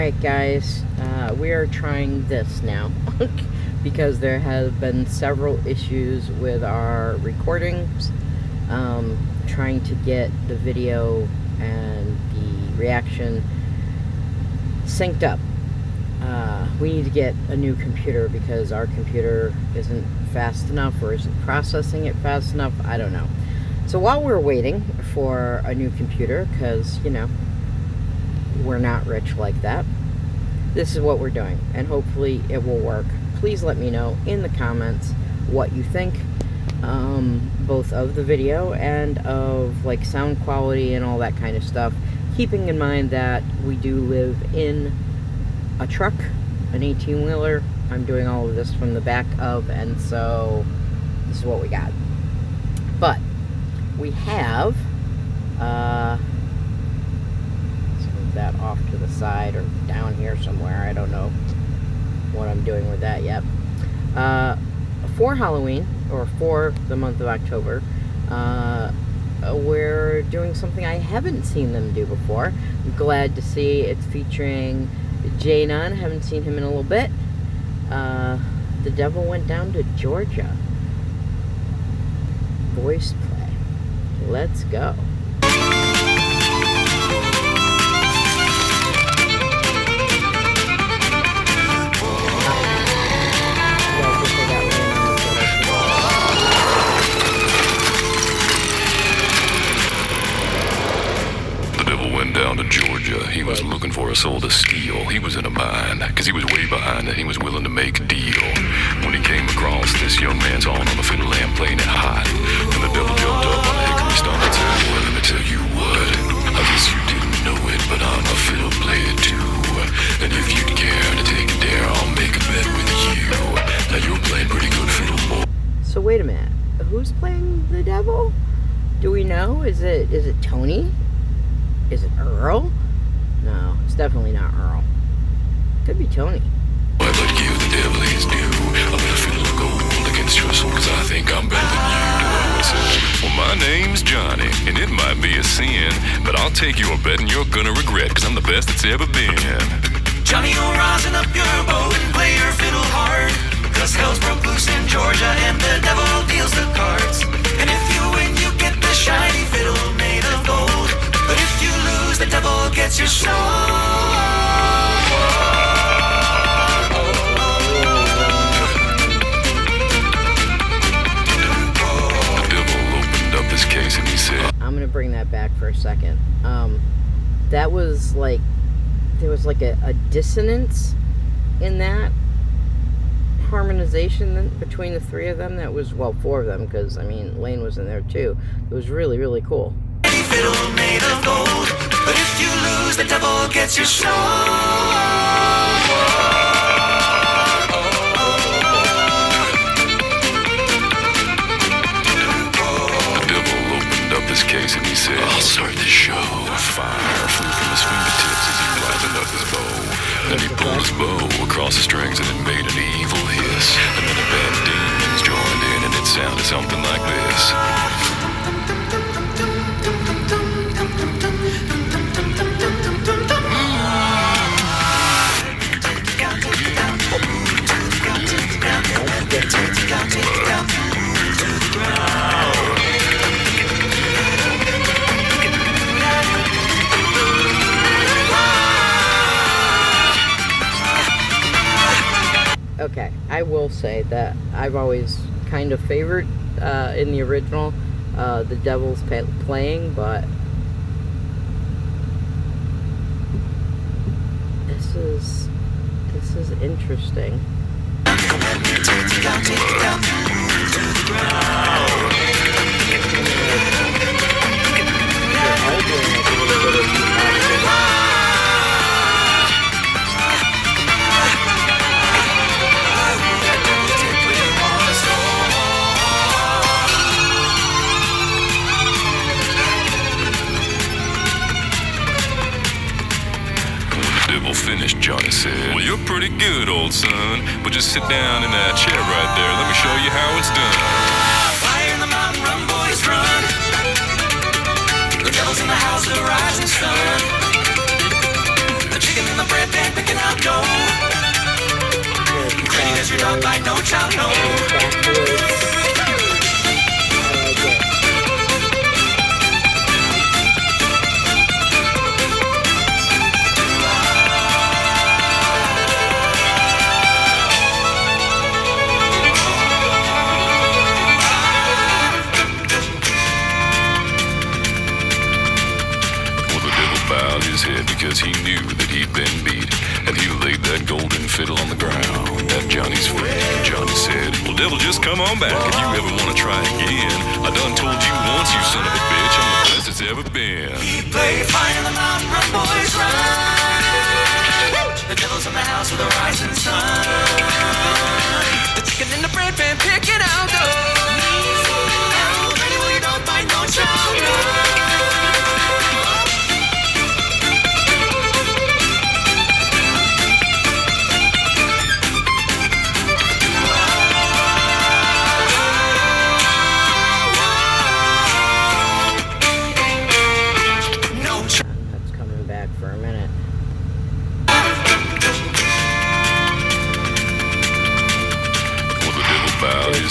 Alright guys, we are trying this now because there have been several issues with our recordings, trying to get the video and the reaction synced up. We need to get a new computer because our computer isn't fast enough or isn't processing it fast enough. I don't know. So while we're waiting for a new computer, because, you know, we're not rich like that, this is what we're doing, and hopefully it will work. Please let me know in the comments what you think, both of the video and of like sound quality and all that kind of stuff, keeping in mind that we do live in a truck, an 18-wheeler. I'm doing all of this from the back of, and so this is what we got. But we have let's move that off to the side or down here somewhere. I don't know what I'm doing with that yet. For Halloween, or for the month of October, we're doing something I haven't seen them do before. I'm glad to see it's featuring Jay Nunn. Haven't seen him in a little bit. The Devil Went Down to Georgia. Voiceplay. Let's go. Down to Georgia. He was looking for a soul to steal. He was in a bind, cause he was way behind and he was willing to make a deal. When he came across this young man's on a fiddle lamp playing it hot, and the devil jumped up on a hickory stump and said, well, let me tell you what, I guess you didn't know it, but I'm a fiddle player too. And if you'd care to take a dare, I'll make a bet with you. Now you're playing pretty good fiddle, boy. So wait a minute, who's playing the devil? Do we know? Is it Tony? Is it Earl? No, it's definitely not Earl. Could be Tony. Why, but give the devil his due. I'm gonna fiddle of gold against your soul, cause I think I'm better than you. I said, well, my name's Johnny, and it might be a sin, but I'll take your bet and you're gonna regret, cause I'm the best that's ever been. Johnny, you'll rosin up your bow and play your fiddle hard, cause hell's broke loose in Georgia and the devil deals the cards. And if you win, you get the shiny fiddle made of gold. But if you lose, the devil gets your soul. The devil opened up his case and he said, I'm gonna bring that back for a second. That was like, there was like a dissonance in that harmonization between the three of them. That was, well, four of them, because, I mean, Lane was in there too. It was really, really cool. Fiddle made of gold, but if you lose, the devil gets your soul. The devil opened up his case and he said, I'll start the show. Fire flew from his fingertips as he blasted up his bow. Then he pulled his bow across the strings and it made an evil hiss. And then a band of demons joined in and it sounded something like this. Okay, I will say that I've always kind of favored in the original the Devil's playing, but this is interesting. Finished, Johnny said, well, you're pretty good, old son, but just sit down in that chair right there. Let me show you how it's done. Fire in the mountain, run, boys, run. The devil's in the house, the rising sun. The chicken in the bread. bread pan picking out dough. Granny does your dog bite, no child, no. Because he knew that he'd been beat, and he laid that golden fiddle on the ground at Johnny's feet. And Johnny said, well, devil, just come on back if you ever want to try again. I done told you once, you son of a bitch, I'm the best it's ever been. We play fire in the mountain, run, boys, run. The devil's in the house with a rising sun. The chicken in the bread pan picking out dough. Granny, will you don't bite, no child, no.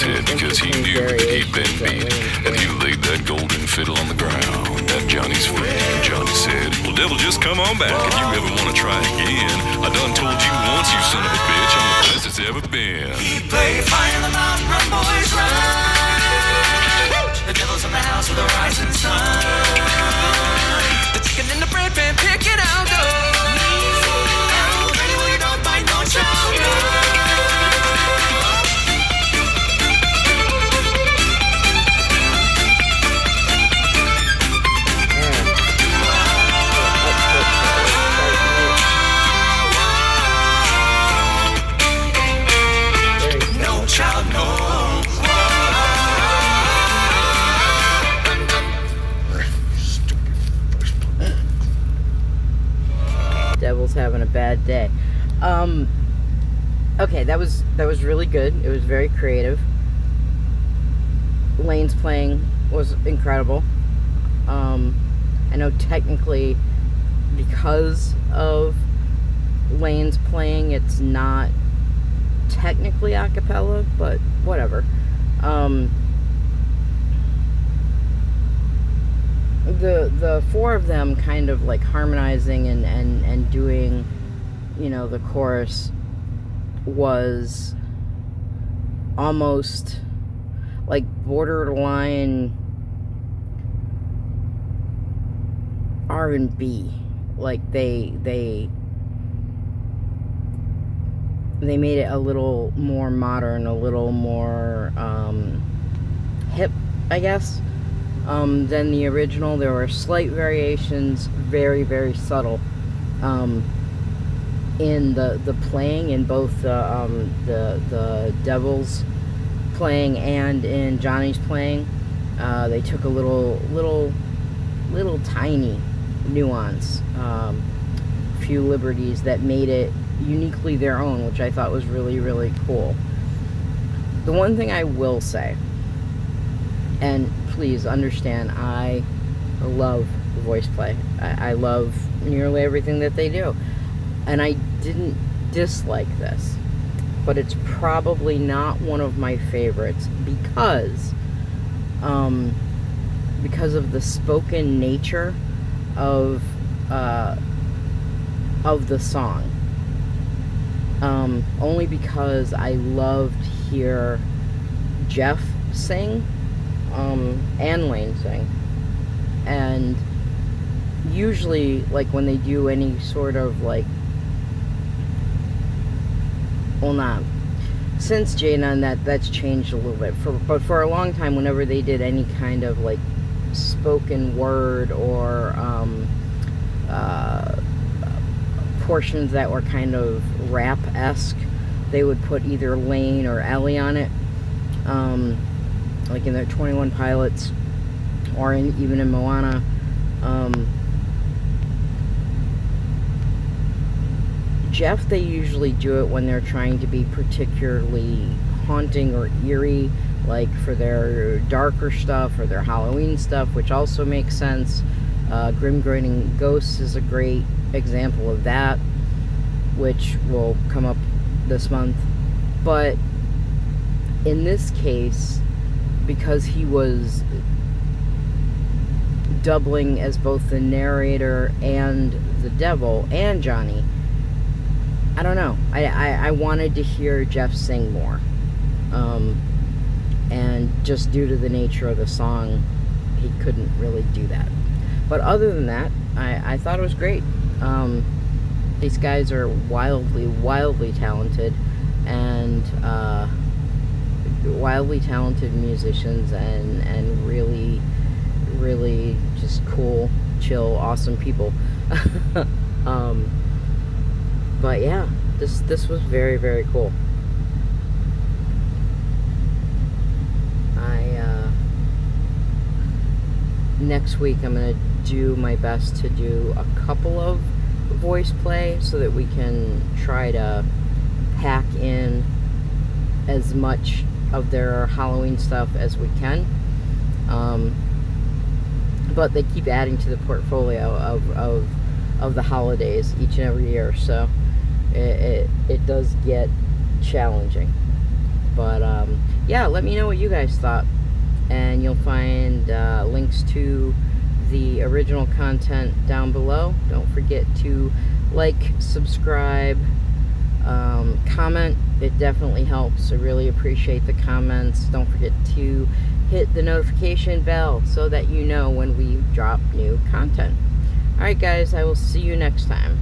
Because he knew that he'd been beat, and he laid that golden fiddle on the ground at Johnny's feet. And Johnny said, well, devil, just come on back if you ever want to try again. I done told you once, you son of a bitch, I'm the best it's ever been. We play fire in the mountain, run, boys, run. The devil's in the house with a rising sun. The chicken in the bread pan picking out dough. Granny, will you don't bite, no child, no. Devil's having a bad day. Okay, that was really good. It was very creative. Lane's playing was incredible. I know technically because of Lane's playing, it's not technically a cappella, but whatever. The four of them kind of like harmonizing and doing, you know, the chorus was almost like borderline R&B. Like they made it a little more modern, a little more hip, I guess, than the original. There were slight variations, very, very subtle, in the playing, in both the Devil's playing and in Johnny's playing. They took a little tiny nuance, few liberties that made it uniquely their own, which I thought was really, really cool. The one thing I will say, and please understand, I love Voiceplay. I love nearly everything that they do, and I didn't dislike this, but it's probably not one of my favorites because of the spoken nature of the song. Only because I loved to hear Jeff sing and Lane sing. And usually, like, when they do any sort of, like, well, not since Jada, and that's changed a little bit, but for a long time, whenever they did any kind of, like, spoken word or portions that were kind of rap-esque, they would put either Lane or Ellie on it, like in their 21 Pilots, or even in Moana. Jeff, they usually do it when they're trying to be particularly haunting or eerie, like for their darker stuff or their Halloween stuff, which also makes sense. Grim Grinning Ghosts is a great example of that. which will come up this month. But in this case, because he was doubling as both the narrator and the devil and Johnny, I don't know. I wanted to hear Jeff sing more. And just due to the nature of the song, he couldn't really do that. But other than that, I thought it was great. These guys are wildly talented, and wildly talented musicians, and really just cool, chill, awesome people. But yeah, this was very cool. Next week I'm gonna do my best to do a couple of voice play so that we can try to pack in as much of their Halloween stuff as we can. But they keep adding to the portfolio of the holidays each and every year, so it does get challenging. But yeah, let me know what you guys thought, and you'll find links to the original content down below. Don't forget to like, subscribe, comment. It definitely helps. I really appreciate the comments. Don't forget to hit the notification bell so that you know when we drop new content. Alright guys, I will see you next time.